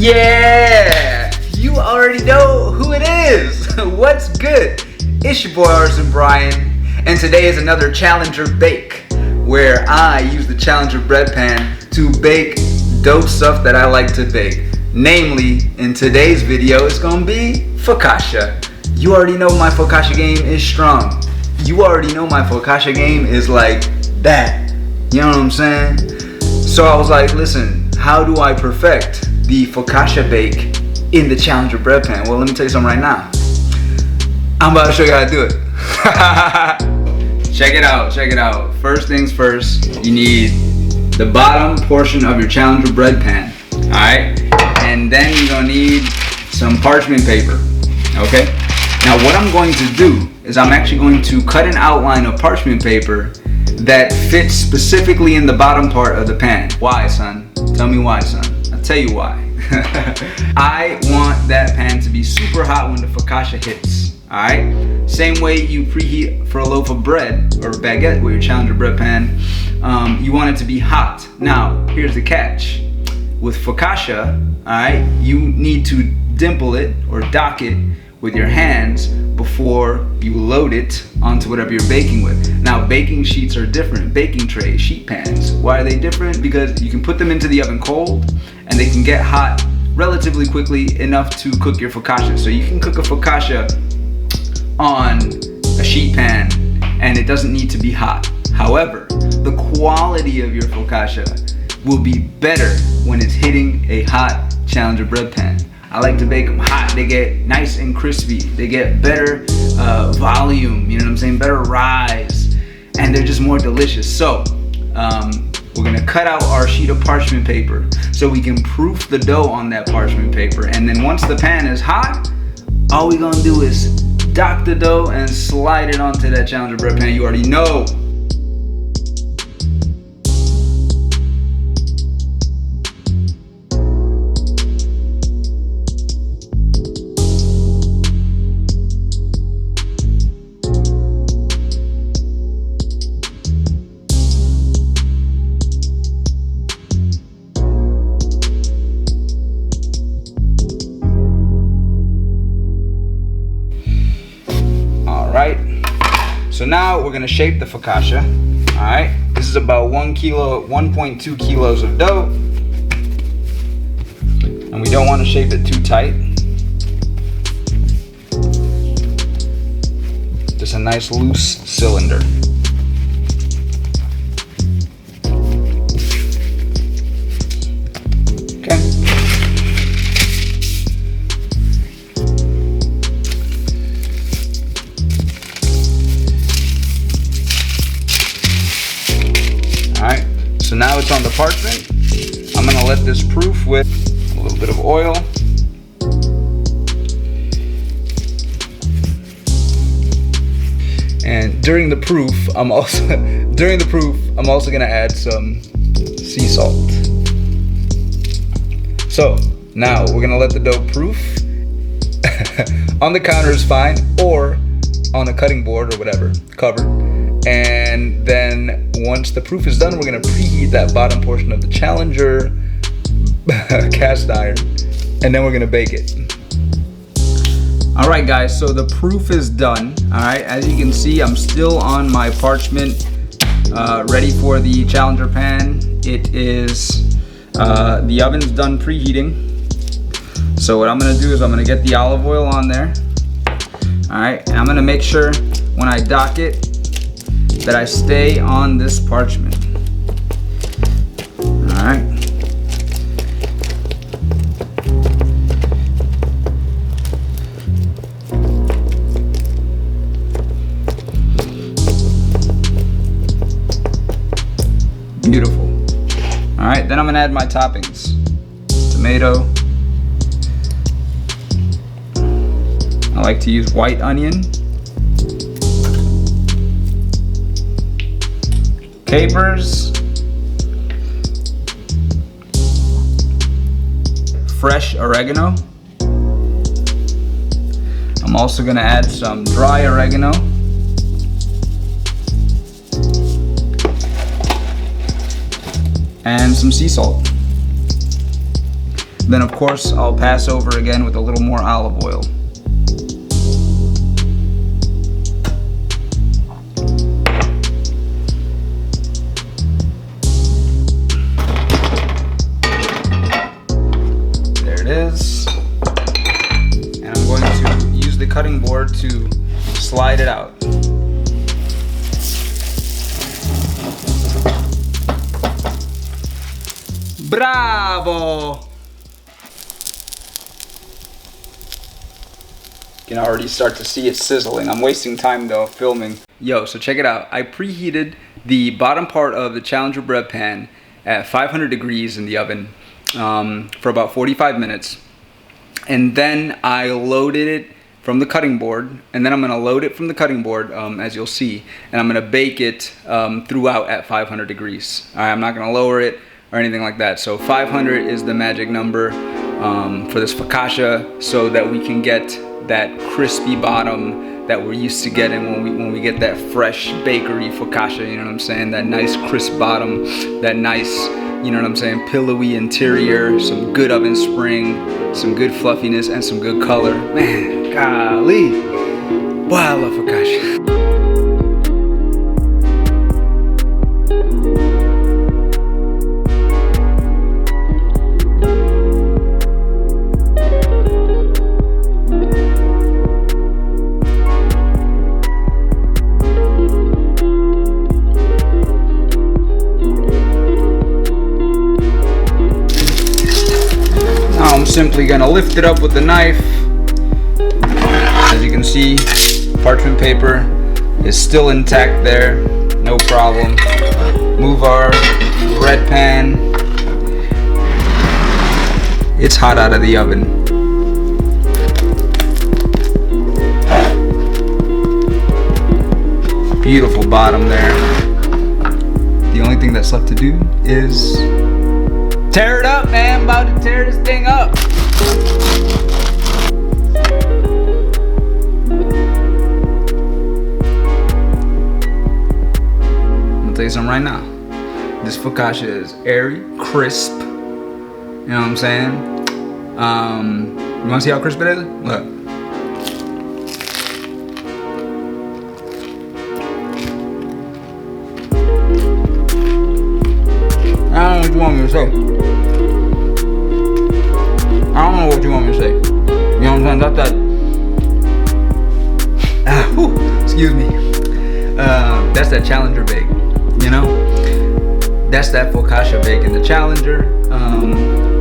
Yeah! You already know who it is! What's good? It's your boy Arson Brian, and today is another Challenger Bake, where I use the Challenger bread pan to bake dope stuff that I like to bake. Namely, in today's video, it's gonna be focaccia. You already know my focaccia game is strong. You already know my focaccia game is like that. You know what I'm saying? So I was like, listen, how do I perfect the focaccia bake in the Challenger bread pan? Well, let me tell you something right now. I'm about to show you how to do it. Check it out. First things first, you need the bottom portion of your Challenger bread pan, all right? And then you're gonna need some parchment paper, okay? Now what I'm going to do is I'm actually going to cut an outline of parchment paper that fits specifically in the bottom part of the pan. Why, son? Tell me why, son. I'll tell you why. I want that pan to be super hot when the focaccia hits, all right? Same way you preheat for a loaf of bread or baguette with your Challenger bread pan, you want it to be hot. Now, here's the catch. With focaccia, all right, you need to dimple it or dock it with your hands before you load it onto whatever you're baking with. Now, baking sheets are different. Baking trays, sheet pans. Why are they different? Because you can put them into the oven cold and they can get hot relatively quickly enough to cook your focaccia. So you can cook a focaccia on a sheet pan and it doesn't need to be hot. However, the quality of your focaccia will be better when it's hitting a hot Challenger bread pan. I like to bake them hot. They get nice and crispy. They get better volume, you know what I'm saying? Better rise, and they're just more delicious. So we're gonna cut out our sheet of parchment paper so we can proof the dough on that parchment paper. And then once the pan is hot, all we're gonna do is dock the dough and slide it onto that Challenger bread pan. You already know. So now we're gonna shape the focaccia. All right, this is about 1.2 kilos of dough, and we don't want to shape it too tight. Just a nice loose cylinder. Alright, so now it's on the parchment. I'm gonna let this proof with a little bit of oil. And during the proof, I'm also gonna add some sea salt. So now we're gonna let the dough proof. On the counter is fine, or on a cutting board or whatever, covered. And then once the proof is done, we're gonna preheat that bottom portion of the Challenger cast iron, and then we're gonna bake it. All right, guys, so the proof is done. All right, as you can see, I'm still on my parchment, ready for the Challenger pan. It is, the oven's done preheating. So what I'm gonna do is I'm gonna get the olive oil on there. All right, and I'm gonna make sure when I dock it, that I stay on this parchment. All right. Beautiful. All right, then I'm gonna add my toppings. Tomato. I like to use white onion. Capers, fresh oregano. I'm also gonna add some dry oregano. And some sea salt. Then of course I'll pass over again with a little more olive oil. There it is. And I'm going to use the cutting board to slide it out. Bravo! You can already start to see it sizzling. I'm wasting time though filming. Yo, so check it out. I preheated the bottom part of the Challenger bread pan at 500 degrees in the oven for about 45 minutes. And then I loaded it from the cutting board, and then I'm gonna load it from the cutting board, as you'll see, and I'm gonna bake it throughout at 500 degrees. All right, I'm not gonna lower it or anything like that. So 500 is the magic number for this focaccia, so that we can get that crispy bottom that we're used to getting when we get that fresh bakery focaccia, you know what I'm saying? That nice crisp bottom, that nice, you know what I'm saying, pillowy interior, some good oven spring, some good fluffiness, and some good color. Man, golly, boy, I love focaccia. I'm simply gonna lift it up with the knife. As you can see, parchment paper is still intact there, no problem. Move our bread pan. It's hot out of the oven. Beautiful bottom there. The only thing that's left to do is tear it up, man. About to tear this thing up. I'm gonna tell you something right now. This focaccia is airy, crisp. You know what I'm saying? You wanna see how crisp it is? Look. I don't know what you want me to say. I don't know what you want me to say. You know what I'm saying? Excuse me. That's that Challenger bake. You know? That's that focaccia bake in the Challenger.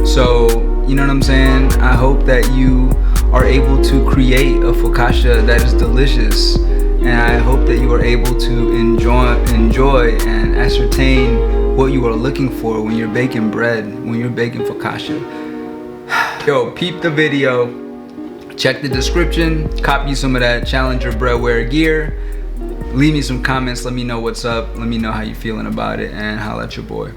So, you know what I'm saying? I hope that you are able to create a focaccia that is delicious. And I hope that you are able to enjoy and ascertain what you are looking for when you're baking bread, when you're baking focaccia. Yo, peep the video, check the description, copy some of that Challenger breadware gear, leave me some comments, let me know what's up, let me know how you feeling about it, and holla at your boy.